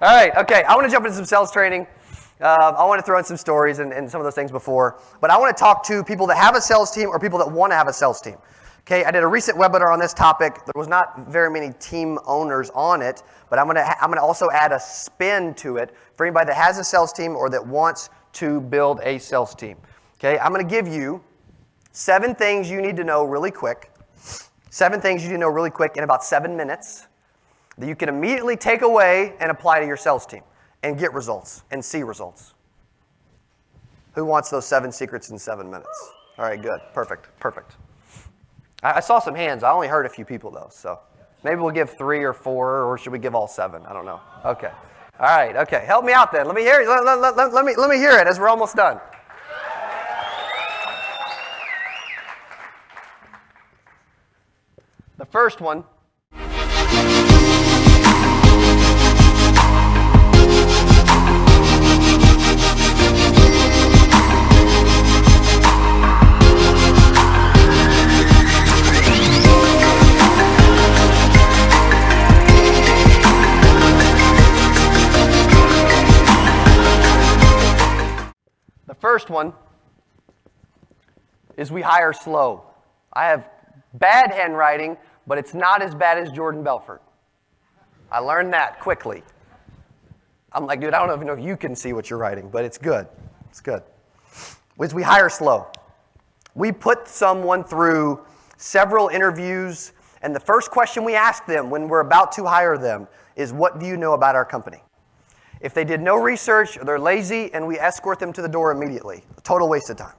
All right, okay. I want to jump into some sales training. I want to throw in some stories and some of those things before. But I want to talk to people that have a sales team or people that want to have a sales team. Okay, I did a recent webinar on this topic. There was not very many team owners on it, but I'm gonna also add a spin to it for anybody that has a sales team or that wants to build a sales team. Okay, I'm gonna give you 7 things you need to know really quick. 7 things you need to know really quick in about 7 minutes that you can immediately take away and apply to your sales team and get results and see results. Who wants those 7 secrets in 7 minutes? All right, good, perfect. I saw some hands. I only heard a few people though, so maybe we'll give 3 or 4, or should we give all 7? I don't know. Okay. All right. Okay. Help me out then. Let me hear it. Let me hear it as we're almost done. The first one. First one is we hire slow. I have bad handwriting, but it's not as bad as Jordan Belfort. I learned that quickly. I'm like, dude, I don't even know if you can see what you're writing, but it's good. It's good. Is we hire slow. We put someone through several interviews, and the first question we ask them when we're about to hire them is, what do you know about our company? If they did no research, or they're lazy, and we escort them to the door immediately. A total waste of time.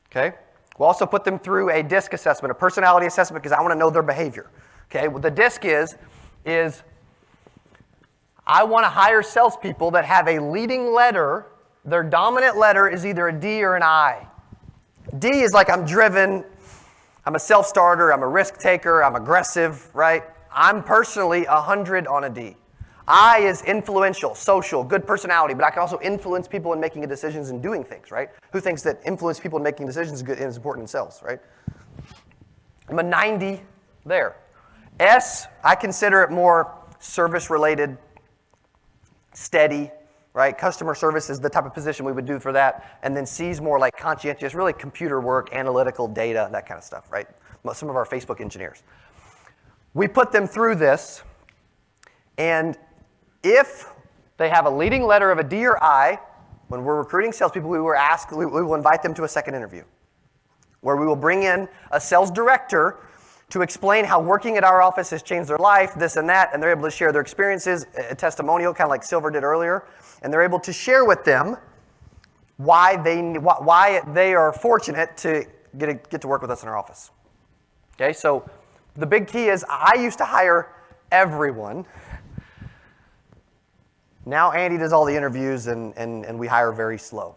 Okay? We'll also put them through a DISC assessment, a personality assessment, because I want to know their behavior. Okay? What the DISC is I want to hire salespeople that have a leading letter. Their dominant letter is either a D or an I. D is like I'm driven, I'm a self-starter, I'm a risk taker, I'm aggressive, right? I'm personally 100 on a D. I is influential, social, good personality, but I can also influence people in making decisions and doing things, right? Who thinks that influence people in making decisions is good and is important in sales, right? I'm a 90 there. S, I consider it more service-related, steady, right? Customer service is the type of position we would do for that. And then C is more like conscientious, really computer work, analytical data, that kind of stuff, right? Some of our Facebook engineers. We put them through this, and if they have a leading letter of a D or I, when we're recruiting salespeople, we will invite them to a second interview, where we will bring in a sales director to explain how working at our office has changed their life, this and that, and they're able to share their experiences, a testimonial, kind of like Silver did earlier, and they're able to share with them why they are fortunate to get to work with us in our office. Okay, so the big key is I used to hire everyone. Now Andy does all the interviews, and we hire very slow.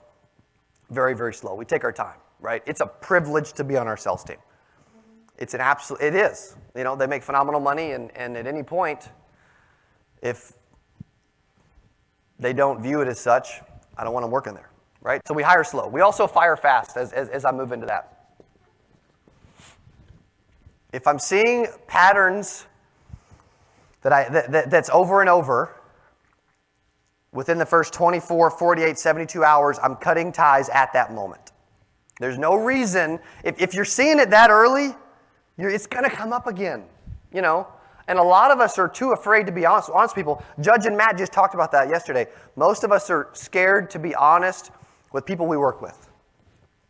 Very, very slow. We take our time, right? It's a privilege to be on our sales team. It is. You know, they make phenomenal money, and at any point, if they don't view it as such, I don't want them working there, right? So we hire slow. We also fire fast as I move into that. If I'm seeing patterns that's over and over, within the first 24, 48, 72 hours, I'm cutting ties at that moment. There's no reason, if you're seeing it that early, it's going to come up again, you know? And a lot of us are too afraid to be honest people. Judge and Matt just talked about that yesterday. Most of us are scared to be honest with people we work with.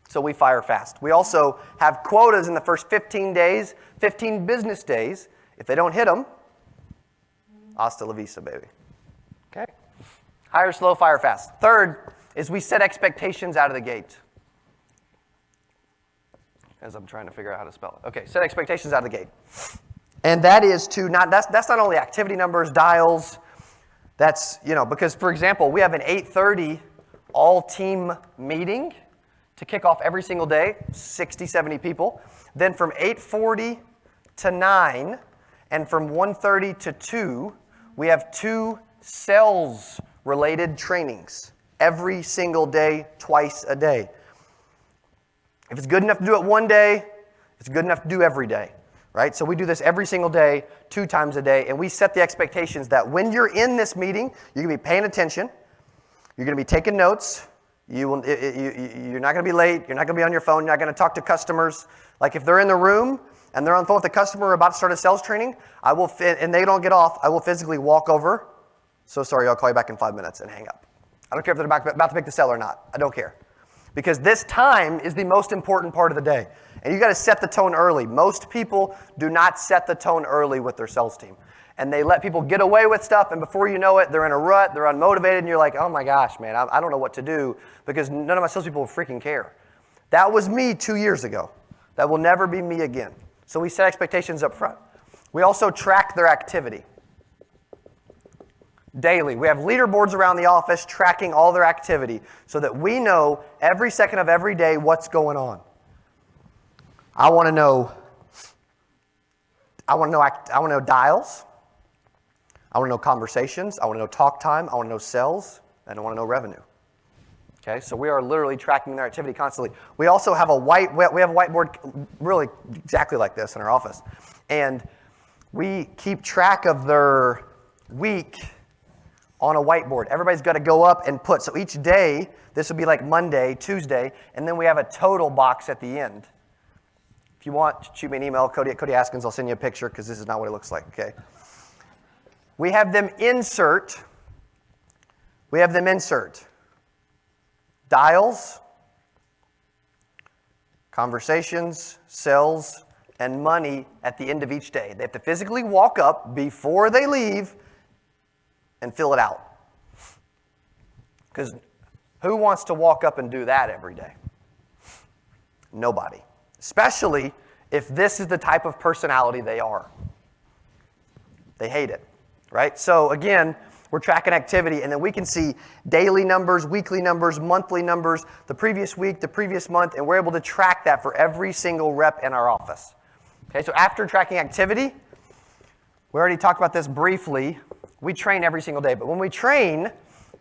So we fire fast. We also have quotas in the first 15 days, 15 business days. If they don't hit them, hasta la vista, baby. Okay? Hire slow, fire fast. Third is we set expectations out of the gate. As I'm trying to figure out how to spell it. Okay, set expectations out of the gate. And that is that's not only activity numbers, dials, that's, because for example, we have an 8:30 all-team meeting to kick off every single day, 60, 70 people. Then from 8:40 to 9, and from 1:30 to 2, we have 2 sales-related trainings every single day, twice a day. If it's good enough to do it one day, it's good enough to do every day, right? So we do this every single day, 2 times a day, and we set the expectations that when you're in this meeting, you're going to be paying attention, you're going to be taking notes, you're not going to be late, you're not going to be on your phone, you're not going to talk to customers. Like if they're in the room and they're on the phone with the customer about to start a sales training, and they don't get off, I will physically walk over. So sorry, I'll call you back in 5 minutes and hang up. I don't care if they're about to make the sale or not. I don't care. Because this time is the most important part of the day. And you got to set the tone early. Most people do not set the tone early with their sales team. And they let people get away with stuff, and before you know it, they're in a rut, they're unmotivated, and you're like, oh my gosh, man, I don't know what to do because none of my salespeople freaking care. That was me 2 years ago. That will never be me again. So we set expectations up front. We also track their activity. Daily. We have leaderboards around the office tracking all their activity so that we know every second of every day what's going on. I want to know dials. I want to know conversations. I want to know talk time. I want to know sales. And I want to know revenue. Okay, so we are literally tracking their activity constantly. We also have a whiteboard really exactly like this in our office. And we keep track of their week on a whiteboard. Everybody's got to go up and put. So each day, this would be like Monday, Tuesday, and then we have a total box at the end. If you want, shoot me an email, Cody Askins. I'll send you a picture because this is not what it looks like, okay? We have them insert dials, conversations, sales, and money at the end of each day. They have to physically walk up before they leave and fill it out. Because who wants to walk up and do that every day? Nobody. Especially if this is the type of personality they are. They hate it, right? So again, we're tracking activity, and then we can see daily numbers, weekly numbers, monthly numbers, the previous week, the previous month, and we're able to track that for every single rep in our office. Okay, so after tracking activity, we already talked about this briefly. We train every single day, but when we train,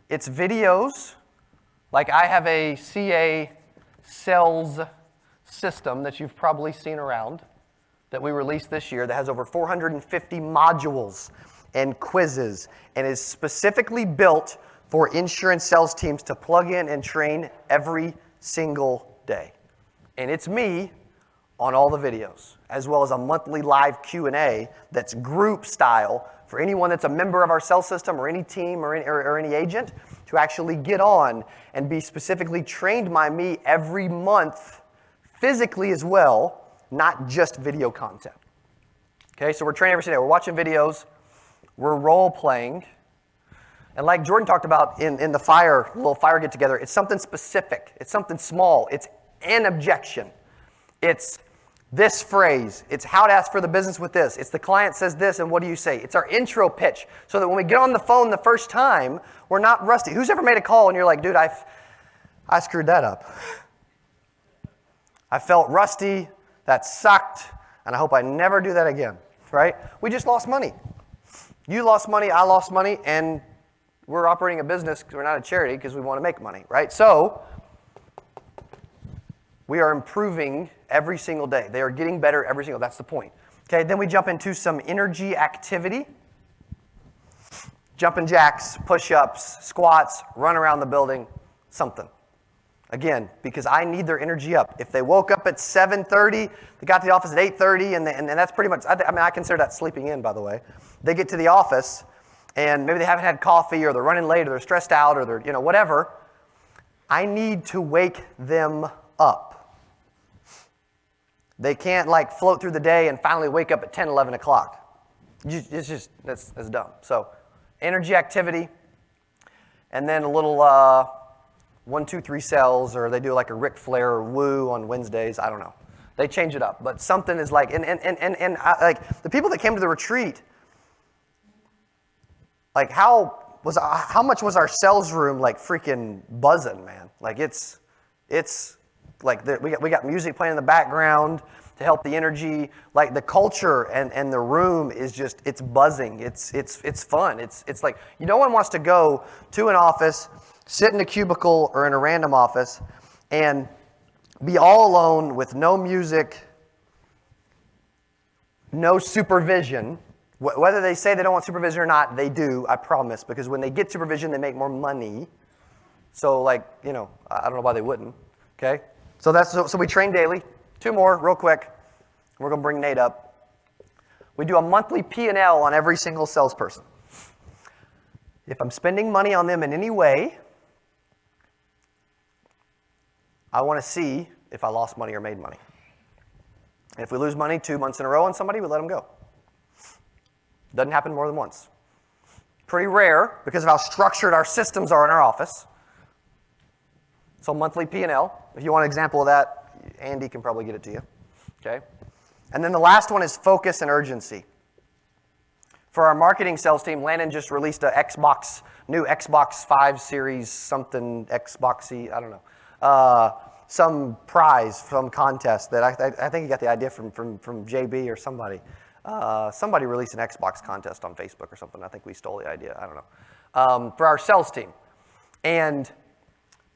it's videos. Like I have a CA sales system that you've probably seen around that we released this year that has over 450 modules and quizzes and is specifically built for insurance sales teams to plug in and train every single day. And it's me on all the videos, as well as a monthly live Q&A that's group style for anyone that's a member of our sales system or any team or any agent to actually get on and be specifically trained by me every month, physically as well, not just video content. Okay, so we're training every single day. We're watching videos. We're role-playing. And like Jordan talked about in the little fire get-together, it's something specific. It's something small. It's an objection. It's this phrase. It's how to ask for the business with this. It's the client says this, and what do you say? It's our intro pitch, so that when we get on the phone the first time, we're not rusty. Who's ever made a call and you're like, dude, I screwed that up. I felt rusty, that sucked, and I hope I never do that again, right? We just lost money. You lost money, I lost money, and we're operating a business because we're not a charity because we want to make money, right? So we are improving every single day. They are getting better every single day. That's the point. Okay, then we jump into some energy activity. Jumping jacks, push-ups, squats, run around the building, something. Again, because I need their energy up. If they woke up at 7:30, they got to the office at 8:30, and that's pretty much, I consider that sleeping in, by the way. They get to the office, and maybe they haven't had coffee, or they're running late, or they're stressed out, or they're, whatever. I need to wake them up. They can't float through the day and finally wake up at 10, 11 o'clock. It's just, that's dumb. So energy activity, and then a little 1, 2, 3 cells, or they do like a Ric Flair or Woo on Wednesdays. I don't know. They change it up, but something is like, and the people that came to the retreat, how much was our sales room freaking buzzing, man? It's like we got music playing in the background to help the energy. The culture and the room is just, it's buzzing. It's fun. It's like, no one wants to go to an office, sit in a cubicle or in a random office, and be all alone with no music, no supervision. Whether they say they don't want supervision or not, they do, I promise, because when they get supervision, they make more money. So like, I don't know why they wouldn't, okay? So we train daily. 2 more, real quick. We're going to bring Nate up. We do a monthly P&L on every single salesperson. If I'm spending money on them in any way, I want to see if I lost money or made money. And if we lose money 2 months in a row on somebody, we let them go. Doesn't happen more than once. Pretty rare because of how structured our systems are in our office. So monthly P&L. If you want an example of that, Andy can probably get it to you. Okay? And then the last one is focus and urgency. For our marketing sales team, Landon just released a new Xbox 5 series, something Xboxy, I don't know. Some prize, some contest that I think he got the idea from JB or somebody. Somebody released an Xbox contest on Facebook or something. I think we stole the idea. I don't know. For our sales team. And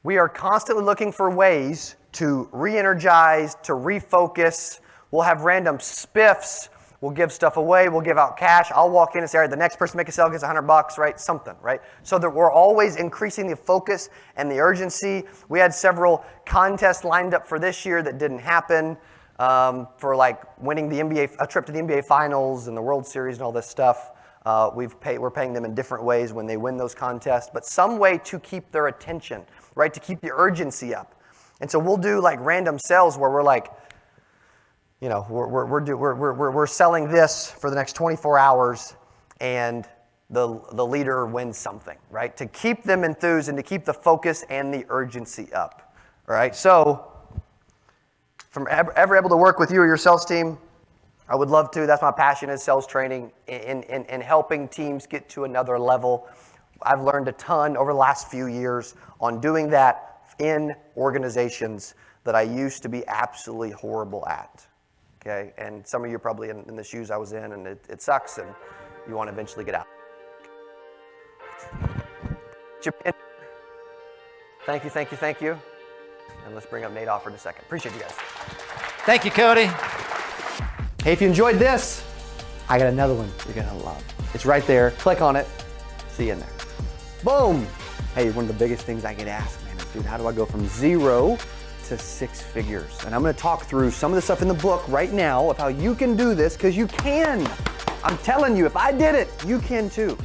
we are constantly looking for ways to re-energize, to refocus. We'll have random spiffs. We'll give stuff away. We'll give out cash. I'll walk in and say, all right, the next person to make a sale gets $100, right? Something, right? So that we're always increasing the focus and the urgency. We had several contests lined up for this year that didn't happen. For like winning a trip to the NBA Finals and the World Series and all this stuff. We're paying them in different ways when they win those contests, but some way to keep their attention, right? To keep the urgency up. And so we'll do like random sales where we're like, we're selling this for the next 24 hours, and the leader wins something, right? To keep them enthused and to keep the focus and the urgency up, all right? So, if I'm ever able to work with you or your sales team, I would love to. That's my passion is sales training and helping teams get to another level. I've learned a ton over the last few years on doing that in organizations that I used to be absolutely horrible at. Okay, and some of you are probably in the shoes I was in, and it sucks, and you want to eventually get out. Thank you. And let's bring up Nate Offord in a second. Appreciate you guys. Thank you, Cody. Hey, if you enjoyed this, I got another one you're going to love. It's right there. Click on it. See you in there. Boom. Hey, one of the biggest things I get asked, man, is, dude, how do I go from 0 to 6 figures? And I'm going to talk through some of the stuff in the book right now of how you can do this, because you can. I'm telling you, if I did it, you can too.